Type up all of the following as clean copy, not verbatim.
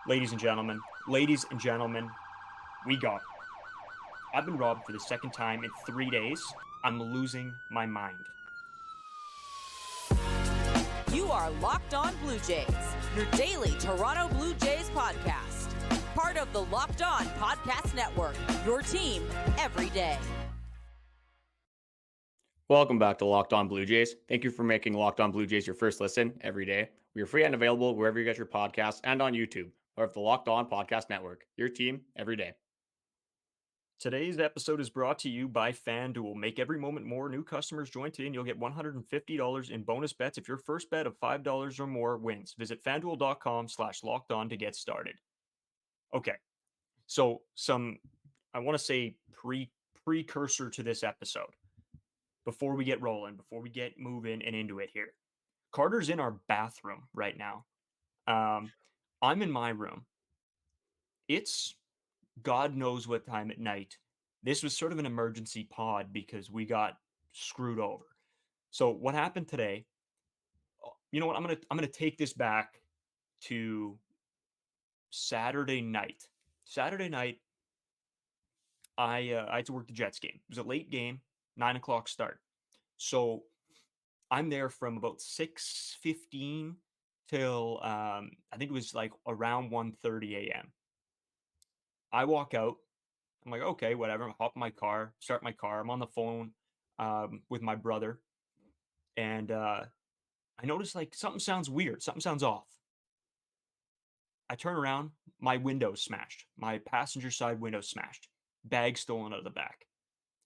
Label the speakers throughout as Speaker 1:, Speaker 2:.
Speaker 1: Ladies and gentlemen, we got it. I've been robbed for the second time in 3 days. I'm losing my mind.
Speaker 2: You are Locked On Blue Jays, your daily Toronto Blue Jays podcast. Part of the Locked On Podcast Network, your team every day.
Speaker 3: Welcome back to Locked On Blue Jays. Thank you for making Locked On Blue Jays your first listen every day. We are free and available wherever you get your podcasts and on YouTube, or of the Locked On Podcast Network, your team every day.
Speaker 1: Today's episode is brought to you by FanDuel. Make every moment more. New customers join today and you'll get $150 in bonus bets if your first bet of $5 or more wins. Visit FanDuel.com/lockedon to get started. Okay, so I want to say precursor to this episode. Before we get rolling, before we get moving and into it here. Carter's in our bathroom right now. I'm in my room. It's God knows what time at night. This was sort of an emergency pod because we got screwed over. So what happened today? You know what? I'm gonna take this back to Saturday night. Saturday night, I had to work the Jets game. It was a late game, 9:00 start. So I'm there from about 6:15 till I think it was like around 1:30 a.m. I walk out. I'm like, okay, whatever. I hop in my car, start my car. I'm on the phone with my brother, and I notice like something sounds weird. Something sounds off. I turn around. My window's smashed. My passenger side window smashed. Bag stolen out of the back.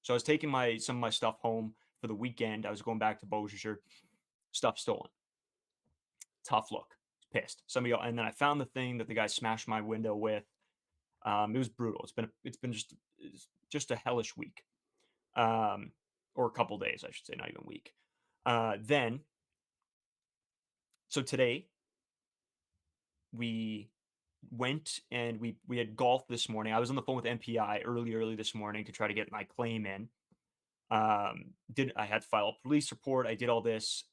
Speaker 1: So I was taking some of my stuff home for the weekend. I was going back to Beaujeu. Stuff stolen. Tough look. Pissed. And then I found the thing that the guy smashed my window with. It was brutal. It's been just a hellish week, or a couple days, I should say, not even week. So today we went and we had golf this morning. I was on the phone with MPI early this morning to try to get my claim in. I had to file a police report. I did all this,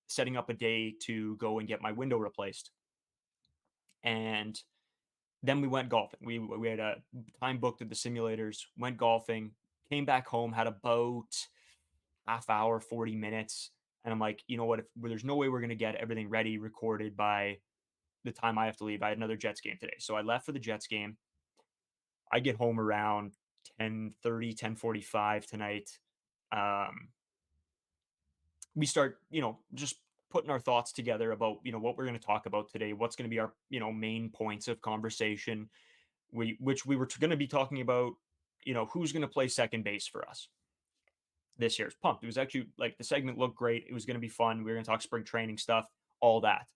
Speaker 1: setting up a day to go and get my window replaced. And then we went golfing. We had a time booked at the simulators, went golfing, came back home, had about half hour, 40 minutes. And I'm like, you know what? There's no way we're going to get everything ready, recorded by the time I have to leave. I had another Jets game today. So I left for the Jets game. I get home around 10:30, 10:45 tonight. We start, just putting our thoughts together about, what we're going to talk about today, what's going to be our, main points of conversation, which we were going to be talking about, who's going to play second base for us this year. It's pumped. It was actually like the segment looked great. It was going to be fun. We were going to talk spring training stuff, all that.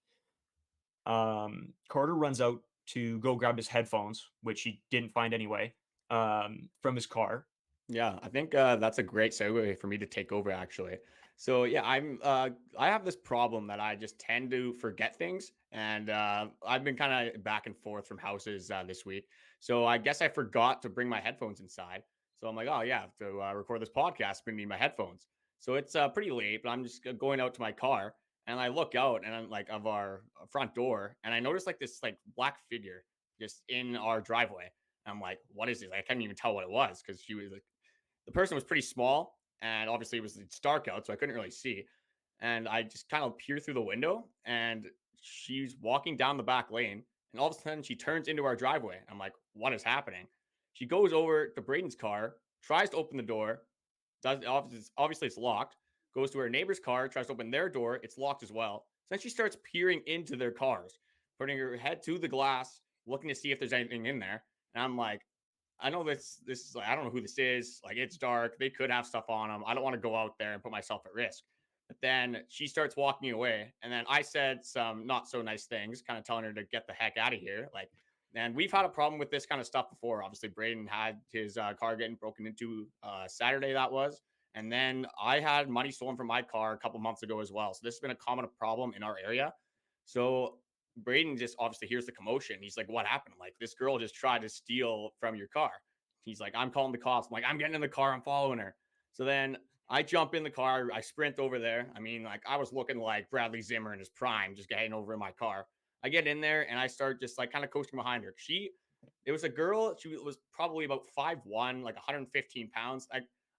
Speaker 1: Carter runs out to go grab his headphones, which he didn't find anyway, from his car.
Speaker 3: Yeah, I think that's a great segue for me to take over, actually. So yeah, I have this problem that I just tend to forget things, and I've been kind of back and forth from houses this week. So I guess I forgot to bring my headphones inside. So I'm like, oh yeah, to record this podcast, I need my headphones. So it's pretty late, but I'm just going out to my car, and I look out, and I'm like of our front door, and I notice like this like black figure just in our driveway. I'm like, what is this? I can't even tell what it was because she was like, the person was pretty small, and obviously it's dark out, so I couldn't really see. And I just kind of peer through the window, and she's walking down the back lane, and all of a sudden she turns into our driveway. I'm like, what is happening? She goes over to Braden's car, tries to open the door, obviously it's locked, goes to her neighbor's car, tries to open their door, it's locked as well. So then she starts peering into their cars, putting her head to the glass, looking to see if there's anything in there. And I'm like, I know this is like, I don't know who this is. Like, it's dark. They could have stuff on them. I don't want to go out there and put myself at risk. But then she starts walking away. And then I said some not so nice things, kind of telling her to get the heck out of here. Like, and we've had a problem with this kind of stuff before. Obviously, Braden had his car getting broken into Saturday, that was. And then I had money stolen from my car a couple months ago as well. So this has been a common problem in our area. So Braden just obviously hears the commotion. He's like, what happened? I'm like, this girl just tried to steal from your car. He's like, I'm calling the cops. I'm like, I'm getting in the car. I'm following her. So then I jump in the car. I sprint over there. I mean, like, I was looking like Bradley Zimmer in his prime, just getting over in my car. I get in there and I start just like kind of coasting behind her. It was a girl. She was probably about 5'1", like 115 pounds.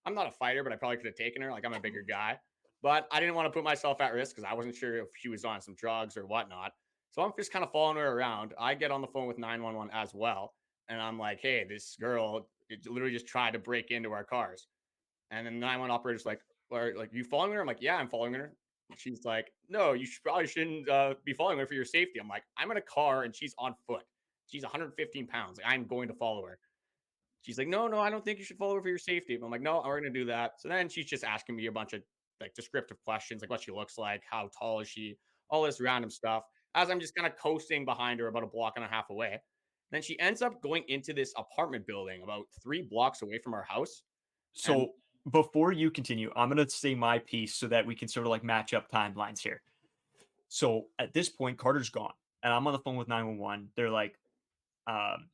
Speaker 3: I'm not a fighter, but I probably could have taken her. Like I'm a bigger guy, but I didn't want to put myself at risk because I wasn't sure if she was on some drugs or whatnot. So I'm just kind of following her around. I get on the phone with 911 as well. And I'm like, hey, this girl literally just tried to break into our cars. And then the 911 operator's like, or like, you following her? I'm like, yeah, I'm following her. She's like, no, probably shouldn't be following her for your safety. I'm like, I'm in a car and she's on foot. She's 115 pounds. Like, I'm going to follow her. She's like, no, no, I don't think you should follow her for your safety. I'm like, no, we're going to do that. So then she's just asking me a bunch of like descriptive questions, like what she looks like, how tall is she, all this random stuff, as I'm just kind of coasting behind her about a block and a half away. Then she ends up going into this apartment building about 3 blocks away from our house. And
Speaker 1: So before you continue, I'm gonna say my piece so that we can sort of like match up timelines here. So at this point, Carter's gone, and I'm on the phone with 911. They're like, um,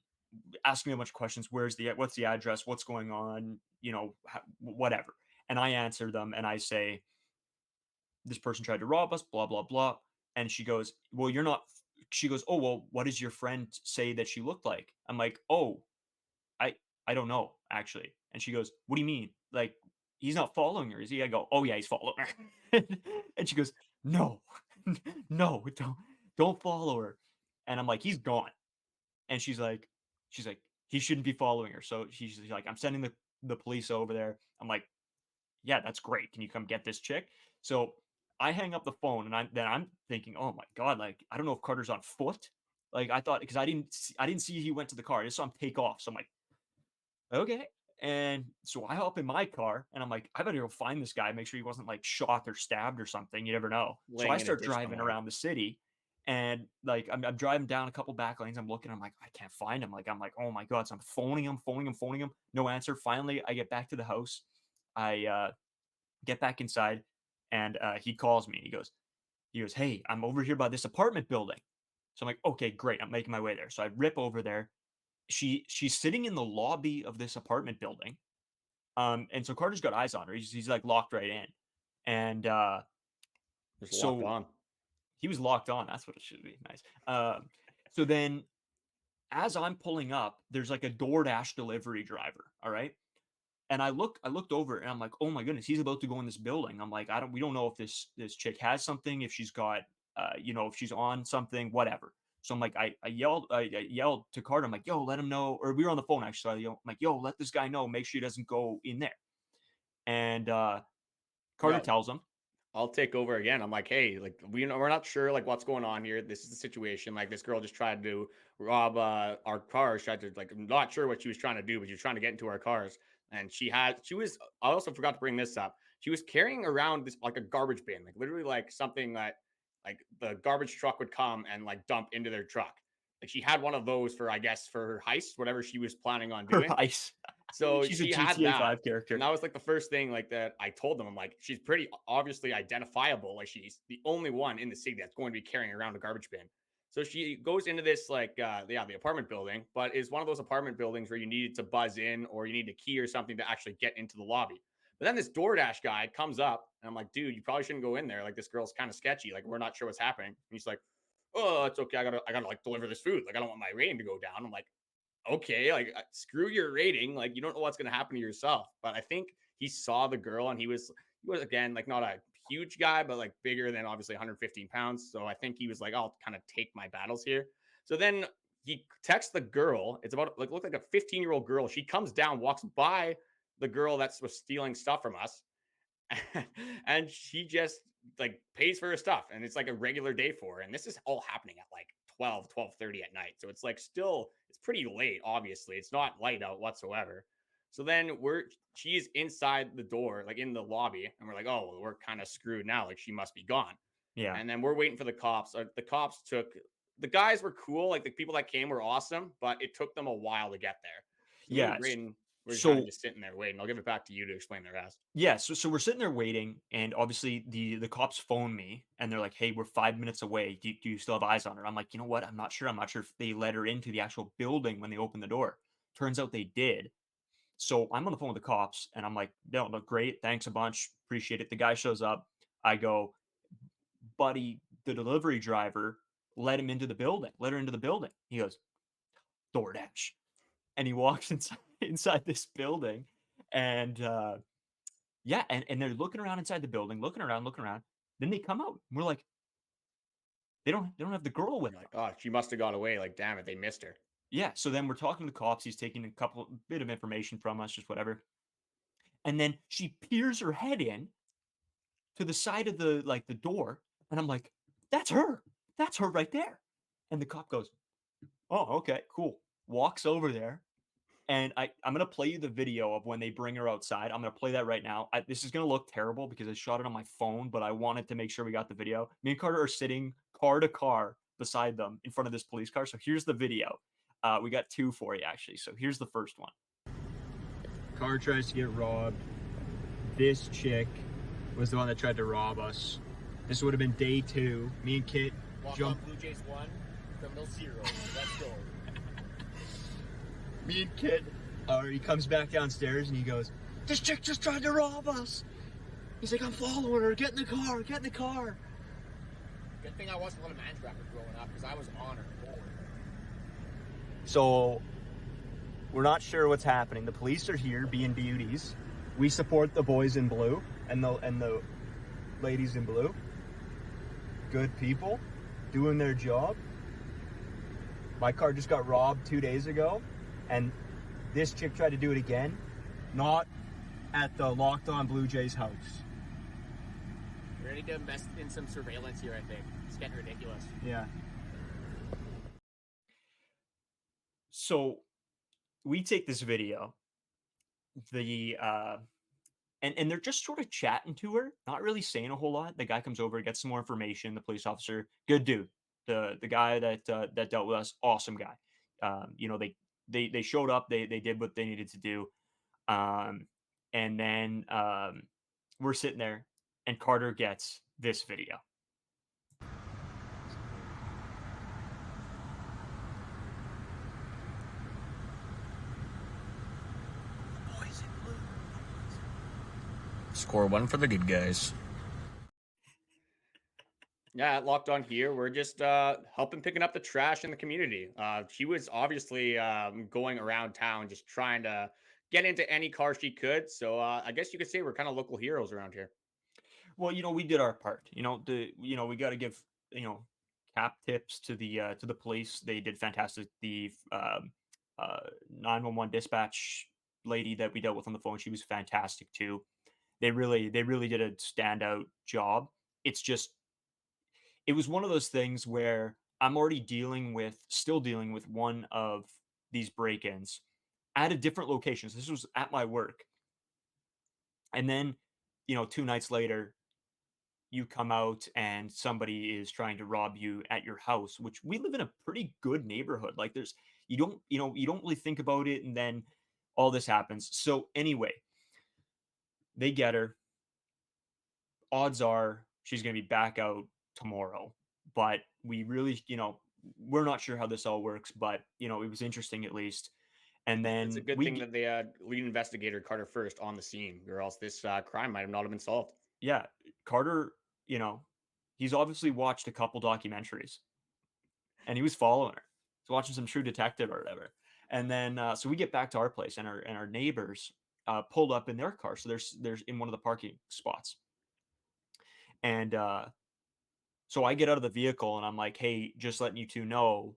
Speaker 1: asking me a bunch of questions. What's the address? What's going on? Whatever. And I answer them, and I say, this person tried to rob us, blah blah blah. And she goes, well, you're not. She goes, oh well, what does your friend say that she looked like? I'm like, oh, I I don't know actually. And she goes, "What do you mean? Like he's not following her, is he?" I go, "Oh yeah, he's following her." And she goes, "No, no, don't follow her." And I'm like, "He's gone." And she's like, "He shouldn't be following her." So she's like, "I'm sending the police over there." I'm like, "Yeah, that's great. Can you come get this chick?" So I hang up the phone, and I'm thinking, "Oh my god, like I don't know if Carter's on foot." Like I thought because I didn't see he went to the car. I just saw him take off. So I'm like, okay. And so I hop in my car and I'm like, I better go find this guy, make sure he wasn't like shot or stabbed or something. You never know. So I
Speaker 3: laying in a
Speaker 1: start
Speaker 3: ditch
Speaker 1: driving
Speaker 3: somewhere.
Speaker 1: around the city and like I'm driving down a couple back lanes. I'm looking, I'm like, I can't find him. Like, I'm like, oh my God. So I'm phoning him. No answer. Finally, I get back to the house. I get back inside and he calls me. He goes, hey, I'm over here by this apartment building. So I'm like, okay, great. I'm making my way there. So I rip over there. She's sitting in the lobby of this apartment building. And so Carter's got eyes on her. He's like locked right in. And
Speaker 3: Just locked
Speaker 1: so
Speaker 3: on.
Speaker 1: he was locked on. That's what it should be. Nice. So then as I'm pulling up, there's like a DoorDash delivery driver. All right. And I looked over and I'm like, oh my goodness, he's about to go in this building. I'm like, we don't know if this chick has something, if she's got, if she's on something, whatever. So I'm like, I yelled to Carter. I'm like, yo, let him know. Or we were on the phone actually. So I'm like, yo, let this guy know. Make sure he doesn't go in there. And Carter
Speaker 3: Yeah,
Speaker 1: tells him,
Speaker 3: I'll take over again. I'm like, hey, like we're not sure like what's going on here. This is the situation. Like this girl just tried to rob our cars. Tried to like, I'm not sure what she was trying to do, but she was trying to get into our cars. And she was. I also forgot to bring this up. She was carrying around this like a garbage bin, like literally like something that like the garbage truck would come and like dump into their truck. Like she had one of those for I guess for her heist, whatever she was planning on
Speaker 1: her
Speaker 3: doing.
Speaker 1: ice.
Speaker 3: So
Speaker 1: She's a
Speaker 3: she had
Speaker 1: GTA
Speaker 3: that.
Speaker 1: 5
Speaker 3: And
Speaker 1: character.
Speaker 3: that was like the first thing like that I told them. I'm like, she's pretty obviously identifiable. Like she's the only one in the city that's going to be carrying around a garbage bin. So she goes into this like the apartment building, but is one of those apartment buildings where you needed to buzz in or you need a key or something to actually get into the lobby. But then this DoorDash guy comes up and I'm like, dude, you probably shouldn't go in there. Like this girl's kind of sketchy. Like we're not sure what's happening. And he's like, oh, it's okay. I gotta like deliver this food. Like I don't want my rating to go down. I'm like, okay, like screw your rating. Like you don't know what's going to happen to yourself. But I think he saw the girl and he was again like not a huge guy, but like bigger than obviously 115 pounds. So I think he was like, I'll kind of take my battles here. So then he texts the girl. It's about like looked like a 15-year-old girl. She comes down, walks by the girl that was stealing stuff from us, and she just like pays for her stuff and it's like a regular day for her, and this is all happening at like 12:30 at night, so it's like still it's pretty late. Obviously it's not light out whatsoever. So then she's inside the door like in the lobby and we're like, oh well, we're kind of screwed now, like she must be gone.
Speaker 1: Yeah.
Speaker 3: And then we're waiting for the cops. The cops took the guys were cool, like the people that came were awesome, but it took them a while to get there. So me and
Speaker 1: Yeah.
Speaker 3: Braden were kind of
Speaker 1: So
Speaker 3: just sitting there waiting. I'll give it back to you to explain the rest.
Speaker 1: yeah, so we're sitting there waiting, and obviously the cops phone me, and they're like, "Hey, we're 5 minutes away. Do you still have eyes on her?" I'm like, you know what? I'm not sure. I'm not sure if they let her into the actual building when they opened the door. Turns out they did. So I'm on the phone with the cops, and I'm like, "No, look great. Thanks a bunch. Appreciate it." The guy shows up. I go, buddy, the delivery driver let him into the building. Let her into the building. He goes, DoorDash. And he walks inside this building. And yeah, and they're looking around inside the building, looking around. Then they come out. And we're like, they don't have the girl with
Speaker 3: You're
Speaker 1: them.
Speaker 3: like, oh, she must have got away. Like, damn it, they missed her.
Speaker 1: Yeah. So then we're talking to the cops. He's taking a bit of information from us, just whatever. And then she peers her head in to the side of the door, and I'm like, that's her. That's her right there. And the cop goes, oh, okay, cool. Walks over there. And I'm going to play you the video of when they bring her outside. I'm going to play that right now. This is going to look terrible because I shot it on my phone, but I wanted to make sure we got the video. Me and Carter are sitting car to car beside them in front of this police car. So here's the video. We got two for you, actually. So here's the first one. Car tries to get robbed. This chick was the one that tried to rob us. This would have been day 2. Me and Kit
Speaker 4: jump. Blue Jays 1, criminal 0. Let's go.
Speaker 1: Me and Kit, he comes back downstairs and he goes, this chick just tried to rob us. He's like, I'm following her. Get in the car. Get in the car.
Speaker 4: Good thing I wasn't on a man trapper growing up because I was on her.
Speaker 1: So we're not sure what's happening. The police are here being beauties. We support the boys in blue and the ladies in blue. Good people doing their job. My car just got robbed 2 days ago, and this chick tried to do it again, not at the Locked On Blue Jays house.
Speaker 4: We're ready to invest in some surveillance here, I think. It's getting ridiculous.
Speaker 1: Yeah. So we take this video, and they're just sort of chatting to her, not really saying a whole lot. The guy comes over, gets some more information. The police officer, good dude. The guy that dealt with us, awesome guy. They showed up. They did what they needed to do. And then we're sitting there, and Carter gets this video.
Speaker 5: Score 1 for the good guys.
Speaker 3: Yeah, Locked On here, we're just helping picking up the trash in the community. She was obviously going around town just trying to get into any car she could. So I guess you could say we're kind of local heroes around here.
Speaker 1: Well, we did our part. We got to give cap tips to the police. They did fantastic. The 911 dispatch lady that we dealt with on the phone, she was fantastic too. They really did a standout job. It was one of those things where I'm still dealing with one of these break-ins at a different location. So this was at my work. And then, 2 nights later, you come out and somebody is trying to rob you at your house, which we live in a pretty good neighborhood. Like you don't really think about it. And then all this happens. So anyway, they get her. Odds are she's going to be back out tomorrow, but we really, we're not sure how this all works, but it was interesting at least. And then
Speaker 3: it's a good thing that they had lead investigator Carter first on the scene, or else this crime might have not have been solved.
Speaker 1: Yeah, Carter, he's obviously watched a couple documentaries, and he was following her. He's watching some True Detective or whatever. And then so we get back to our place, and our neighbors pulled up in their car. So there's in one of the parking spots. And so I get out of the vehicle and I'm like, hey, just letting you two know,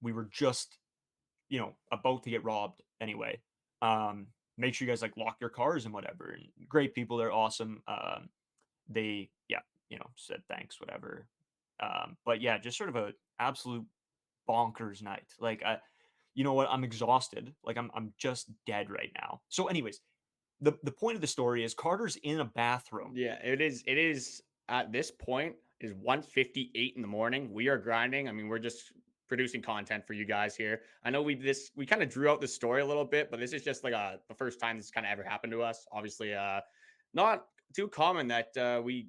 Speaker 1: we were just, about to get robbed anyway. Make sure you guys lock your cars and whatever. And great people, they're awesome. They, said thanks, whatever. But yeah, just sort of a absolute bonkers night. You know what? I'm exhausted. I'm just dead right now. So anyways, the point of the story is Carter's in a bathroom.
Speaker 3: Yeah, it is at this point is 1:58 in the morning. We are grinding. I mean, we're just producing content for you guys here. I know we kind of drew out the story a little bit, but this is just the first time this kind of ever happened to us. Obviously, not too common that we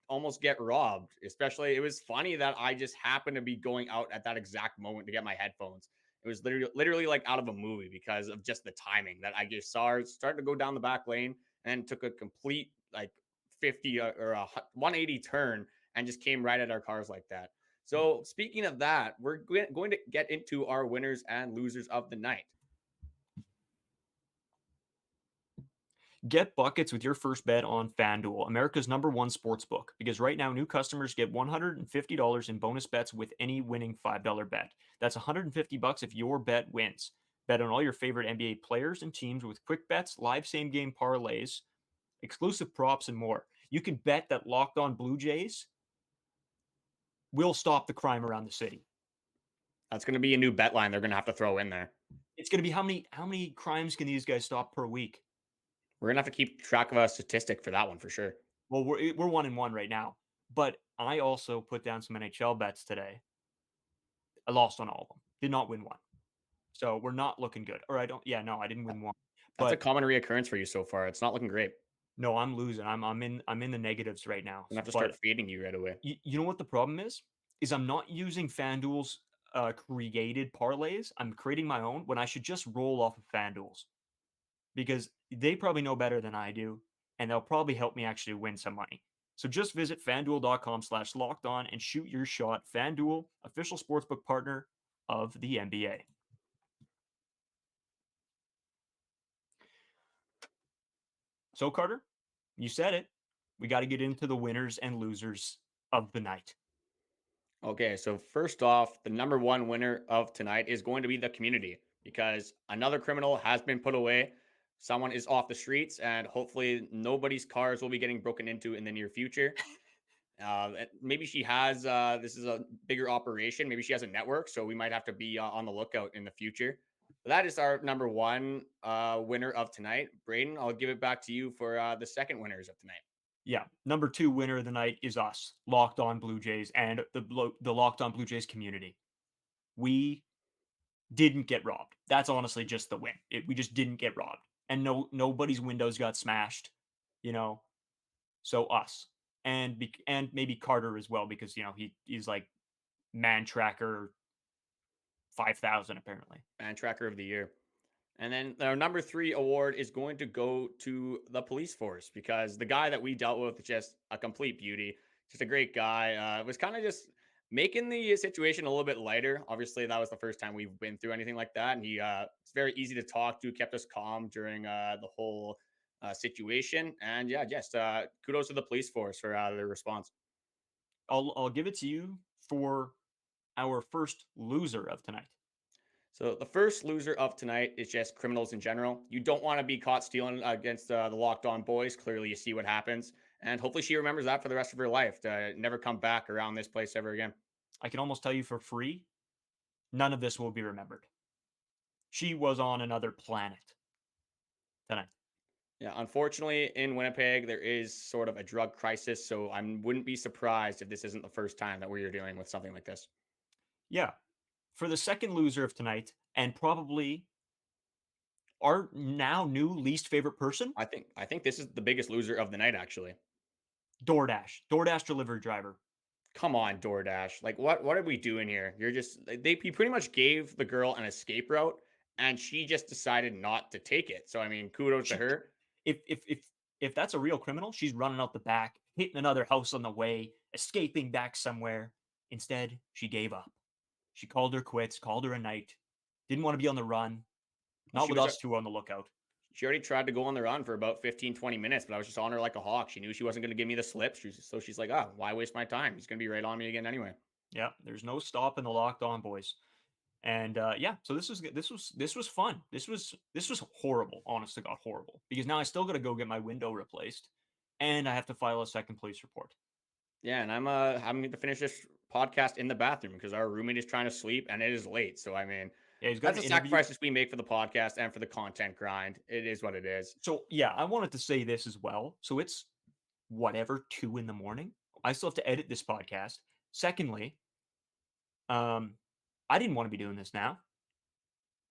Speaker 3: almost get robbed. Especially, it was funny that I just happened to be going out at that exact moment to get my headphones. It was literally like out of a movie because of just the timing that I just saw her starting to go down the back lane and took a complete 50 or a 180 turn and just came right at our cars like that. So speaking of that, we're going to get into our winners and losers of the night.
Speaker 1: Get buckets with your first bet on FanDuel, America's #1 sports book, because right now new customers get $150 in bonus bets with any winning $5 bet. That's $150 if your bet wins. Bet on all your favorite NBA players and teams with quick bets, live same game parlays, exclusive props, and more. You can bet that Locked On Blue Jays will stop the crime around the city.
Speaker 3: That's going to be a new bet line they're going to have to throw in there.
Speaker 1: It's going to be how many crimes can these guys stop per week?
Speaker 3: We're going to have to keep track of a statistic for that one for sure.
Speaker 1: Well, we're 1-1 right now, but I also put down some NHL bets today. I lost on all of them. Did not win one. So we're not looking good. Or I didn't win one.
Speaker 3: That's a
Speaker 1: But
Speaker 3: common reoccurrence for you so far. It's not looking great.
Speaker 1: no, I'm losing. I'm in the negatives right now.
Speaker 3: I'm going to have to
Speaker 1: But
Speaker 3: start fading you right away.
Speaker 1: you know what the problem is? Is I'm not using FanDuel's created parlays. I'm creating my own when I should just roll off of FanDuel's, because they probably know better than I do, and they'll probably help me actually win some money. So just visit fanduel.com/lockedon and shoot your shot. FanDuel, official sportsbook partner of the NBA. So, Carter, you said it. We got to get into the winners and losers of the night.
Speaker 3: Okay, so first off, the #1 winner of tonight is going to be the community, because another criminal has been put away. Someone is off the streets, and hopefully nobody's cars will be getting broken into in the near future. Maybe she has, this is a bigger operation. Maybe she has a network, so we might have to be on the lookout in the future. But that is our #1 winner of tonight. Braden, I'll give it back to you for the second winners of tonight.
Speaker 1: Yeah, #2 winner of the night is us, Locked On Blue Jays, and the Locked On Blue Jays community. We didn't get robbed. That's honestly just the win. We just didn't get robbed, and nobody's windows got smashed. You know, so us and maybe Carter as well, because he's like man tracker 5,000 apparently.
Speaker 3: Man Tracker of the Year. And then our #3 award is going to go to the police force, because the guy that we dealt with is just a complete beauty. Just a great guy. Was kind of just making the situation a little bit lighter. Obviously, that was the first time we've been through anything like that. And it's very easy to talk to, kept us calm during the whole situation. And yeah, just kudos to the police force for their response.
Speaker 1: I'll give it to you for our first loser of tonight.
Speaker 3: So the first loser of tonight is just criminals in general. You don't want to be caught stealing against the Locked On boys. Clearly, you see what happens. And hopefully she remembers that for the rest of her life, to never come back around this place ever again.
Speaker 1: I can almost tell you for free, none of this will be remembered. She was on another planet tonight.
Speaker 3: Yeah, unfortunately, in Winnipeg, there is sort of a drug crisis. So I wouldn't be surprised if this isn't the first time that we're dealing with something like this.
Speaker 1: Yeah. For the second loser of tonight, and probably our now new least favorite person,
Speaker 3: I think this is the biggest loser of the night, actually.
Speaker 1: DoorDash delivery driver.
Speaker 3: Come on, DoorDash. Like, what are we doing here? He pretty much gave the girl an escape route, and she just decided not to take it. So I mean, kudos to her.
Speaker 1: If that's a real criminal, she's running out the back, hitting another house on the way, escaping back somewhere. Instead, she gave up. She called her quits, called her a night. Didn't want to be on the run. Not with us two on the lookout.
Speaker 3: She already tried to go on the run for about 15, 20 minutes, but I was just on her like a hawk. She knew she wasn't going to give me the slip. So she's like, oh, why waste my time? He's going to be right on me again anyway.
Speaker 1: Yeah, there's no stopping the Locked On boys. And yeah, so this was fun. This was horrible, honest to God, horrible. Because now I still got to go get my window replaced, and I have to file a second police report.
Speaker 3: Yeah, and I'm having to finish this podcast in the bathroom because our roommate is trying to sleep and it is late. So I mean,
Speaker 1: yeah, he's got
Speaker 3: that's the sacrifices we make for the podcast and for the content grind. It is what it is.
Speaker 1: So yeah, I wanted to say this as well. So it's whatever 2 a.m. I still have to edit this podcast. Secondly, I didn't want to be doing this now.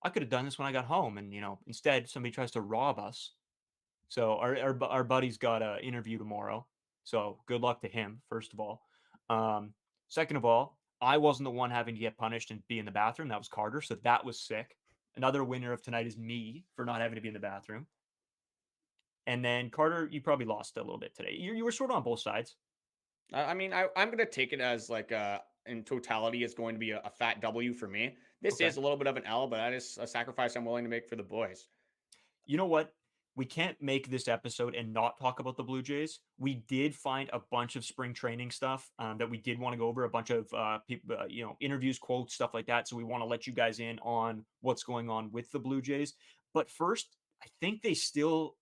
Speaker 1: I could have done this when I got home, and instead somebody tries to rob us. So our buddy's got an interview tomorrow. So good luck to him, first of all. Second of all, I wasn't the one having to get punished and be in the bathroom. That was Carter. So that was sick. Another winner of tonight is me for not having to be in the bathroom. And then Carter, you probably lost a little bit today. You were sort of on both sides.
Speaker 3: I mean, I'm going to take it as like in totality is going to be a fat W for me. This
Speaker 1: Okay.
Speaker 3: is a little bit of an L, but that is a sacrifice I'm willing to make for the boys.
Speaker 1: You know what? We can't make this episode and not talk about the Blue Jays. We did find a bunch of spring training stuff that we did want to go over, a bunch of people, interviews, quotes, stuff like that. So we want to let you guys in on what's going on with the Blue Jays. But first, I think they still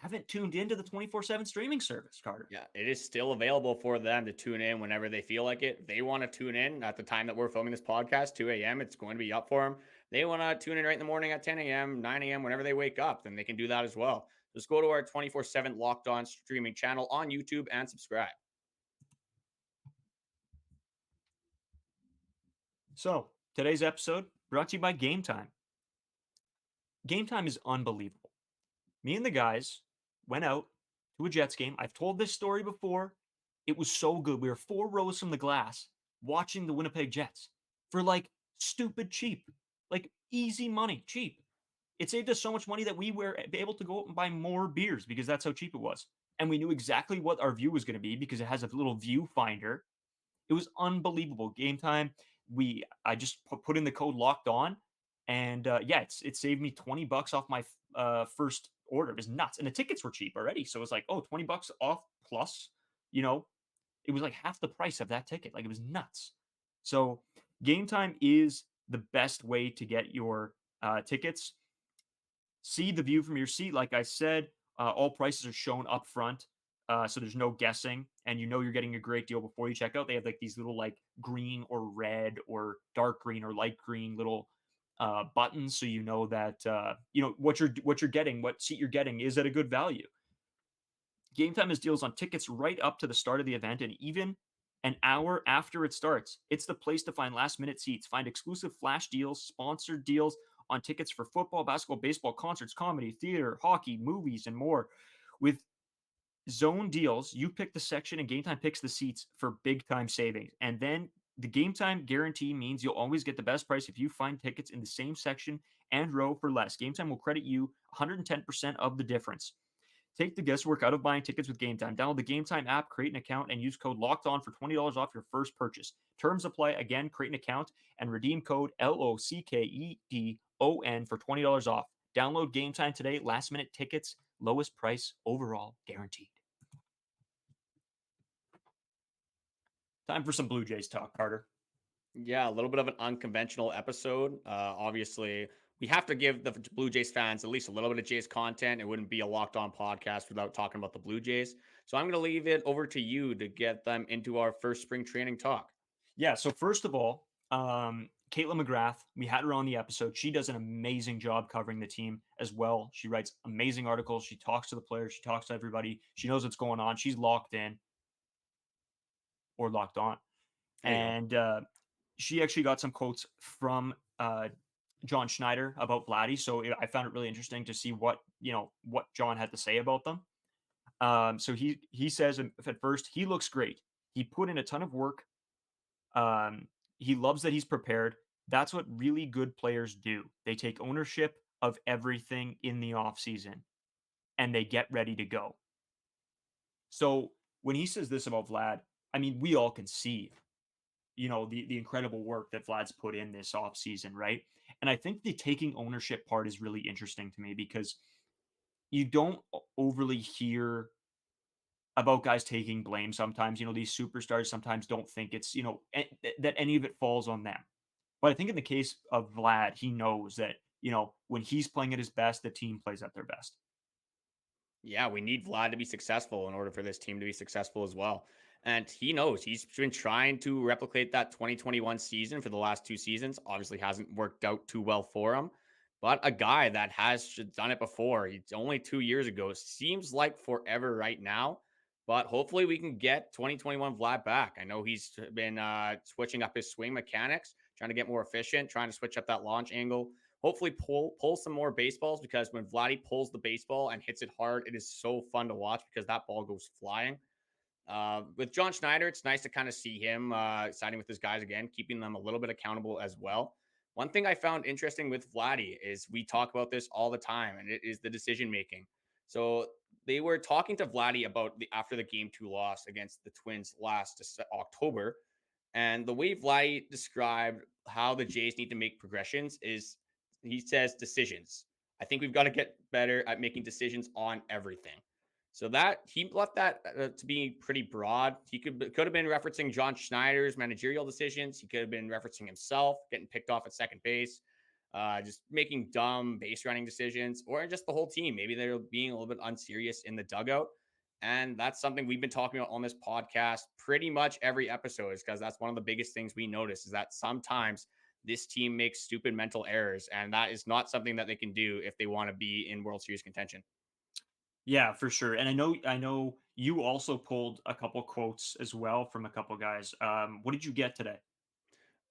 Speaker 1: haven't tuned into the 24/7 streaming service, Carter.
Speaker 3: Yeah, it is still available for them to tune in whenever they feel like it. They want to tune in at the time that we're filming this podcast, 2 a.m. It's going to be up for them. They want to tune in right in the morning at 10 a.m., 9 a.m., whenever they wake up, then they can do that as well. Just go to our 24/7 Locked On streaming channel on YouTube and subscribe.
Speaker 1: So today's episode brought to you by Game Time. Game Time is unbelievable. Me and the guys went out to a Jets game. I've told this story before. It was so good. We were 4 rows from the glass watching the Winnipeg Jets for like stupid cheap, like easy money, cheap. It saved us so much money that we were able to go out and buy more beers because that's how cheap it was. And we knew exactly what our view was going to be because it has a little viewfinder. It was unbelievable. Game Time. I just put in the code locked on, and it saved me $20 off my first order. It was nuts, and the tickets were cheap already. So it was like, oh, $20 off plus, you know, it was like half the price of that ticket. Like it was nuts. So Game Time is the best way to get your tickets. See the view from your seat. Like I said, all prices are shown up front. So there's no guessing, and you know you're getting a great deal before you check out. They have like these little like green or red or dark green or light green little buttons, so you know that what you're getting, what seat you're getting is at a good value. Game Time has deals on tickets right up to the start of the event, and even an hour after it starts. It's the place to find last minute seats, find exclusive flash deals, sponsored deals on tickets for football, basketball, baseball, concerts, comedy, theater, hockey, movies, and more. With zone deals, you pick the section and Game Time picks the seats for big time savings. And then the Game Time guarantee means you'll always get the best price if you find tickets in the same section and row for less. Game Time will credit you 110% of the difference. Take the guesswork out of buying tickets with Game Time. Download the Game Time app, create an account, and use code Locked On for $20 off your first purchase. Terms apply. Again, create an account and redeem code LOCKEDON for $20 off. Download Game Time today. Last minute tickets, lowest price overall guaranteed. Time for some Blue Jays talk, Carter.
Speaker 3: Yeah, a little bit of an unconventional episode. Obviously, we have to give the Blue Jays fans at least a little bit of Jays content. It wouldn't be a Locked On podcast without talking about the Blue Jays. So I'm going to leave it over to you to get them into our first spring training talk.
Speaker 1: Yeah, so first of all, Caitlin McGrath, we had her on the episode. She does an amazing job covering the team as well. She writes amazing articles. She talks to the players. She talks to everybody. She knows what's going on. She's locked in or locked on.
Speaker 3: There you go.
Speaker 1: And she actually got some quotes from John Schneider about Vladdy. So I found it really interesting to see what John had to say about them. So he says at first, he looks great. He put in a ton of work. He loves that he's prepared. That's what really good players do. They take ownership of everything in the offseason and they get ready to go. So when he says this about Vlad, I mean, we all can see, the incredible work that Vlad's put in this offseason, right? And I think the taking ownership part is really interesting to me because you don't overly hear about guys taking blame sometimes. These superstars sometimes don't think it's, that any of it falls on them. But I think in the case of Vlad, he knows that, when he's playing at his best, the team plays at their best.
Speaker 3: Yeah, we need Vlad to be successful in order for this team to be successful as well. And he knows he's been trying to replicate that 2021 season for the last 2 seasons. Obviously hasn't worked out too well for him, but a guy that has done it before. It's only 2 years ago. Seems like forever right now, but hopefully we can get 2021 Vlad back. I know he's been switching up his swing mechanics, trying to get more efficient, trying to switch up that launch angle. Hopefully pull some more baseballs, because when Vladdy pulls the baseball and hits it hard, it is so fun to watch because that ball goes flying. With John Schneider, it's nice to kind of see him siding with his guys again, keeping them a little bit accountable as well. One thing I found interesting with Vladdy is we talk about this all the time, and it is the decision making. So they were talking to Vladdy about after the Game 2 loss against the Twins last October. And the way Vladdy described how the Jays need to make progressions is he says decisions. I think we've got to get better at making decisions on everything. So that he left that to be pretty broad. He could have been referencing John Schneider's managerial decisions. He could have been referencing himself getting picked off at second base, just making dumb base running decisions, or just the whole team. Maybe they're being a little bit unserious in the dugout. And that's something we've been talking about on this podcast pretty much every episode, is because that's one of the biggest things we notice is that sometimes this team makes stupid mental errors, and that is not something that they can do if they want to be in World Series contention.
Speaker 1: Yeah, for sure. And I know you also pulled a couple quotes as well from a couple guys. What did you get today?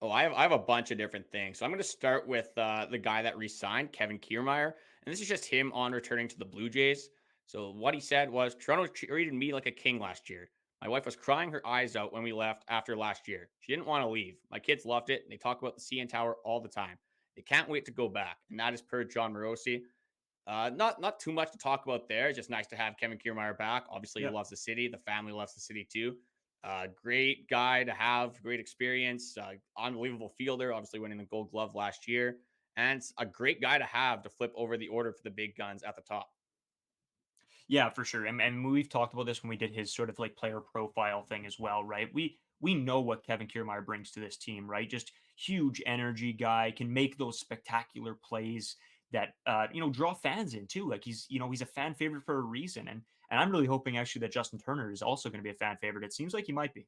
Speaker 3: Oh, I have a bunch of different things. So I'm going to start with the guy that re-signed, Kevin Kiermaier, and this is just him on returning to the Blue Jays. So what he said was, Toronto treated me like a king last year. My wife was crying her eyes out when we left after last year. She didn't want to leave. My kids loved it, and they talk about the CN Tower all the time. They can't wait to go back, and that is per John Morosi. Not too much to talk about there. It's just nice to have Kevin Kiermaier back. Obviously, he
Speaker 1: Yeah.
Speaker 3: loves the city. The family loves the city too. Great guy to have, great experience, unbelievable fielder, obviously winning the Gold Glove last year, and a great guy to have to flip over the order for the big guns at the top.
Speaker 1: Yeah, for sure. And we've talked about this when we did his sort of like player profile thing as well, right? We know what Kevin Kiermaier brings to this team, right? Just huge energy guy, can make those spectacular plays that draw fans in too. Like he's a fan favorite for a reason. And I'm really hoping actually that Justin Turner is also going to be a fan favorite. It seems like he might be.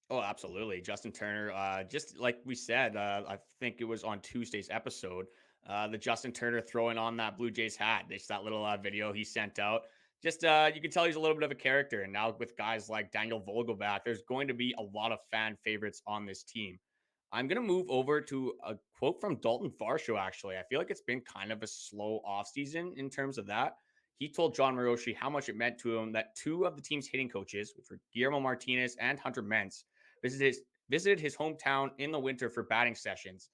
Speaker 3: Oh, absolutely. Justin Turner, just like we said, I think it was on Tuesday's episode, the Justin Turner throwing on that Blue Jays hat. Just that little video he sent out. Just you can tell he's a little bit of a character. And now with guys like Daniel Vogelback, there's going to be a lot of fan favorites on this team. I'm going to move over to a quote from Daulton Varsho, actually. I feel like it's been kind of a slow offseason in terms of that. He told John Morosi how much it meant to him that two of the team's hitting coaches, which were Guillermo Martinez and Hunter Mentz, visited his hometown in the winter for batting sessions.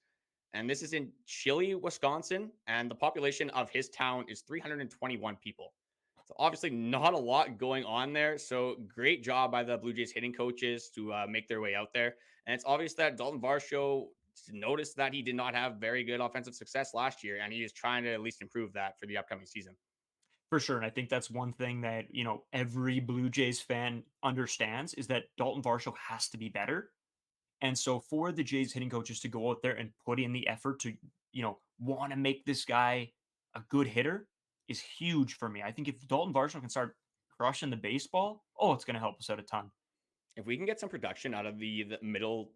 Speaker 3: And this is in Chile, Wisconsin. And the population of his town is 321 people. So obviously not a lot going on there. So great job by the Blue Jays hitting coaches to make their way out there. And it's obvious that Daulton Varsho noticed that he did not have very good offensive success last year. And he is trying to at least improve that for the upcoming season.
Speaker 1: For sure. And I think that's one thing that, every Blue Jays fan understands is that Dalton Varsho has to be better. And so for the Jays hitting coaches to go out there and put in the effort to, want to make this guy a good hitter is huge for me. I think if Dalton Varsho can start crushing the baseball, oh, it's going to help us out a ton.
Speaker 3: If we can get some production out of the middle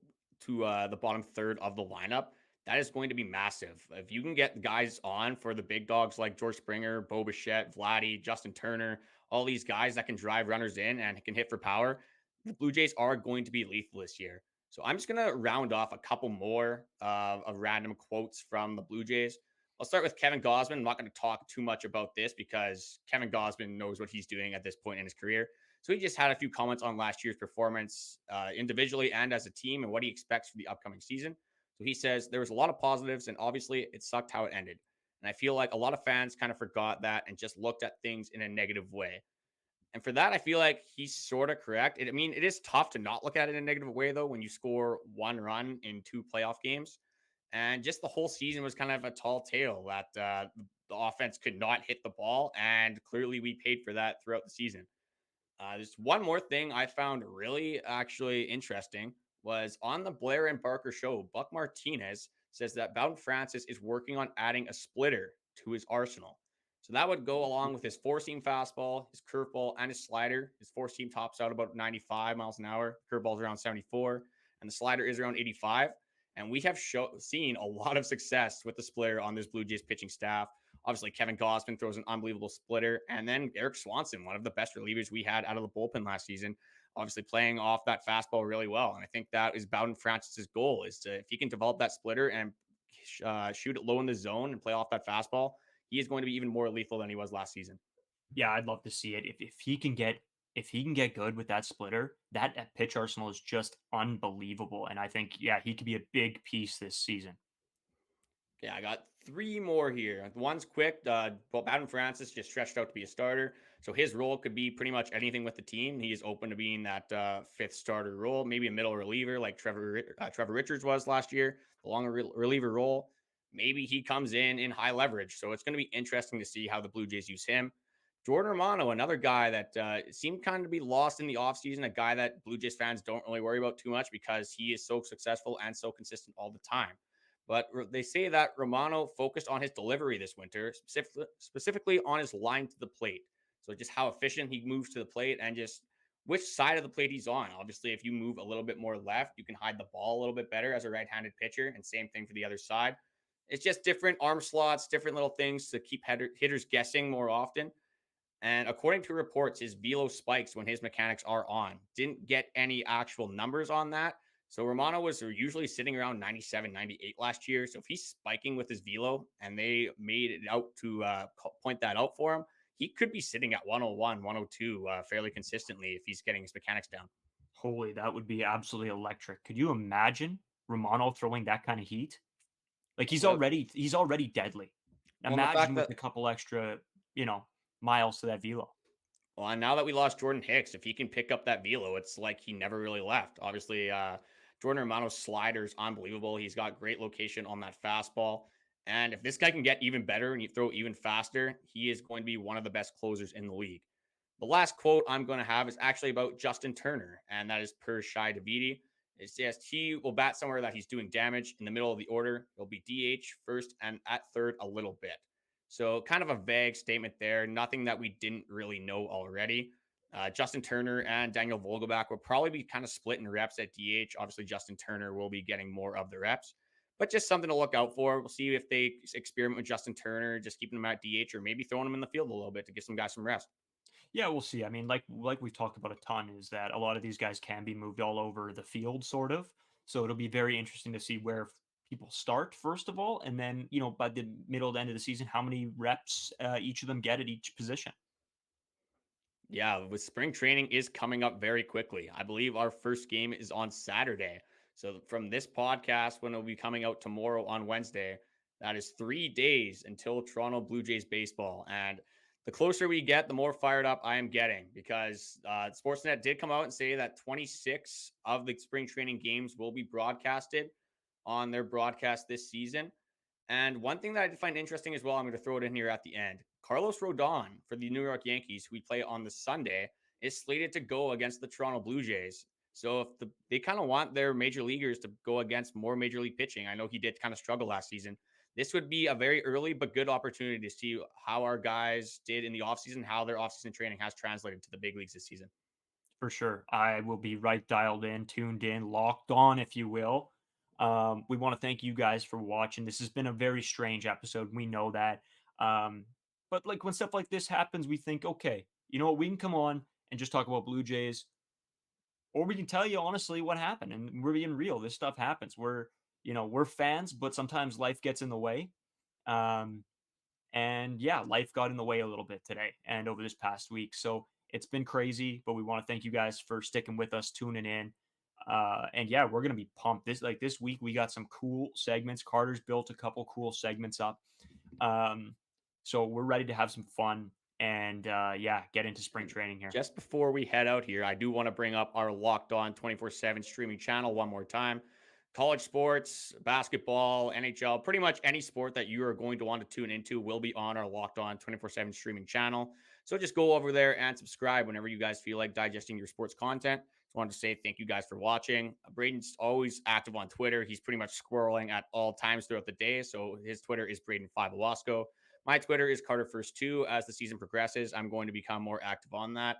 Speaker 3: to the bottom third of the lineup, that is going to be massive. If you can get guys on for the big dogs like George Springer, Bo Bichette, Vladdy, Justin Turner, all these guys that can drive runners in and can hit for power, the Blue Jays are going to be lethal this year. So I'm just going to round off a couple more of random quotes from the Blue Jays. I'll start with Kevin Gausman. I'm not going to talk too much about this because Kevin Gausman knows what he's doing at this point in his career. So he just had a few comments on last year's performance individually and as a team and what he expects for the upcoming season. So he says there was a lot of positives and obviously it sucked how it ended. And I feel like a lot of fans kind of forgot that and just looked at things in a negative way. And for that, I feel like he's sort of correct. It is tough to not look at it in a negative way, though, when you score one run in two playoff games. And just the whole season was kind of a tall tale that the offense could not hit the ball. And clearly we paid for that throughout the season. There's one more thing I found really actually interesting was on the Blair and Barker show, Buck Martinez says that Bowden Francis is working on adding a splitter to his arsenal. So that would go along with his four-seam fastball, his curveball, and his slider. His four-seam tops out about 95 miles an hour. Curveball's around 74, and the slider is around 85. And we have seen a lot of success with the splitter on this Blue Jays pitching staff. Obviously, Kevin Gausman throws an unbelievable splitter. And then Erik Swanson, one of the best relievers we had out of the bullpen last season, obviously playing off that fastball really well. And I think that is Bowden Francis's goal is to, if he can develop that splitter and shoot it low in the zone and play off that fastball, he is going to be even more lethal than he was last season.
Speaker 1: Yeah, I'd love to see it. If he can get good with that splitter, that pitch arsenal is just unbelievable. And I think, yeah, he could be a big piece this season.
Speaker 3: Okay, I got three more here. One's quick. Well, Adam Francis just stretched out to be a starter, so his role could be pretty much anything with the team. He is open to being that fifth starter role, maybe a middle reliever like Trevor Richards was last year, the long reliever role. Maybe he comes in high leverage. So it's going to be interesting to see how the Blue Jays use him. Jordan Romano, another guy that seemed kind of be lost in the offseason, a guy that Blue Jays fans don't really worry about too much because he is so successful and so consistent all the time. But they say that Romano focused on his delivery this winter, specifically on his line to the plate. So just how efficient he moves to the plate and just which side of the plate he's on. Obviously, if you move a little bit more left, you can hide the ball a little bit better as a right-handed pitcher, and same thing for the other side. It's just different arm slots, different little things to keep hitters guessing more often. And according to reports, his velo spikes when his mechanics are on. Didn't get any actual numbers on that. So Romano was usually sitting around 97, 98 last year. So if he's spiking with his velo and they made it out to point that out for him, he could be sitting at 101, 102 fairly consistently if he's getting his mechanics down.
Speaker 1: Holy, that would be absolutely electric. Could you imagine Romano throwing that kind of heat? Like
Speaker 3: So,
Speaker 1: he's already deadly.
Speaker 3: well, and the
Speaker 1: Imagine
Speaker 3: fact
Speaker 1: with
Speaker 3: that
Speaker 1: a couple extra, miles to that velo.
Speaker 3: Well, and now that we lost Jordan Hicks, if he can pick up that velo, it's like he never really left. Obviously, Jordan Romano's slider is unbelievable. He's got great location on that fastball. And if this guy can get even better and you throw even faster, he is going to be one of the best closers in the league. The last quote I'm going to have is actually about Justin Turner, and that is per Shai Davidi. It's just he will bat somewhere that he's doing damage in the middle of the order. He'll be DH first and at third a little bit. So kind of a vague statement there. Nothing that we didn't really know already. Justin Turner and Daniel Vogelbach will probably be kind of split in reps at DH. Obviously, Justin Turner will be getting more of the reps, but just something to look out for. We'll see if they experiment with Justin Turner, just keeping him at DH or maybe throwing him in the field a little bit to give some guys some rest.
Speaker 1: Yeah, we'll see. I mean, like we've talked about a ton, is that a lot of these guys can be moved all over the field, sort of. So it'll be very interesting to see where people start first of all, and then by the middle to end of the season, how many reps each of them get at each position.
Speaker 3: Yeah, with spring training is coming up very quickly. I believe our first game is on Saturday. So from this podcast, when it'll be coming out tomorrow on Wednesday, that is 3 days until Toronto Blue Jays baseball. And the closer we get, the more fired up I am getting because Sportsnet did come out and say that 26 of the spring training games will be broadcasted on their broadcast this season. And one thing that I find interesting as well, I'm going to throw it in here at the end. Carlos Rodon for the New York Yankees, who we play on the Sunday, is slated to go against the Toronto Blue Jays. So if they kind of want their major leaguers to go against more major league pitching, I know he did kind of struggle last season. This would be a very early but good opportunity to see how our guys did in the offseason, how their offseason training has translated to the big leagues this season.
Speaker 1: For sure. I will be right dialed in, tuned in, locked on, if you will. We want to thank you guys for watching. This has been a very strange episode. We know that. But like when stuff like this happens, we think, okay, you know what? We can come on and just talk about Blue Jays, or we can tell you honestly what happened. And we're being real. This stuff happens. We're fans, but sometimes life gets in the way. Um, and yeah, life got in the way a little bit today and over this past week. So it's been crazy, but we want to thank you guys for sticking with us, tuning in. And yeah, we're gonna be pumped. This week we got some cool segments. Carter's built a couple cool segments up. So we're ready to have some fun and yeah, get into spring training here.
Speaker 3: Just before we head out here, I do want to bring up our Locked On 24/7 streaming channel one more time. College sports, basketball, NHL, pretty much any sport that you are going to want to tune into will be on our Locked On 24/7 streaming channel. So just go over there and subscribe whenever you guys feel like digesting your sports content. Just wanted to say thank you guys for watching. Braden's always active on Twitter. He's pretty much squirreling at all times throughout the day. So his Twitter is Braden5Owasco. My Twitter is Carter First 2. As the season progresses, I'm going to become more active on that.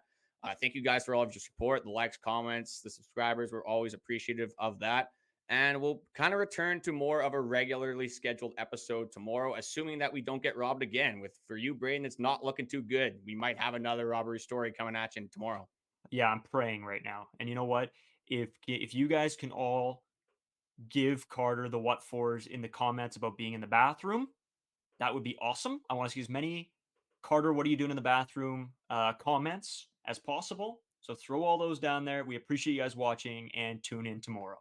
Speaker 3: Thank you guys for all of your support, the likes, comments, the subscribers. We're always appreciative of that. And we'll kind of return to more of a regularly scheduled episode tomorrow, assuming that we don't get robbed again. For you, Braden, it's not looking too good. We might have another robbery story coming at you tomorrow.
Speaker 1: Yeah, I'm praying right now. And you know what? If you guys can all give Carter the what fors in the comments about being in the bathroom, that would be awesome. I want to see as many Carter, what are you doing in the bathroom comments as possible. So throw all those down there. We appreciate you guys watching and tune in tomorrow.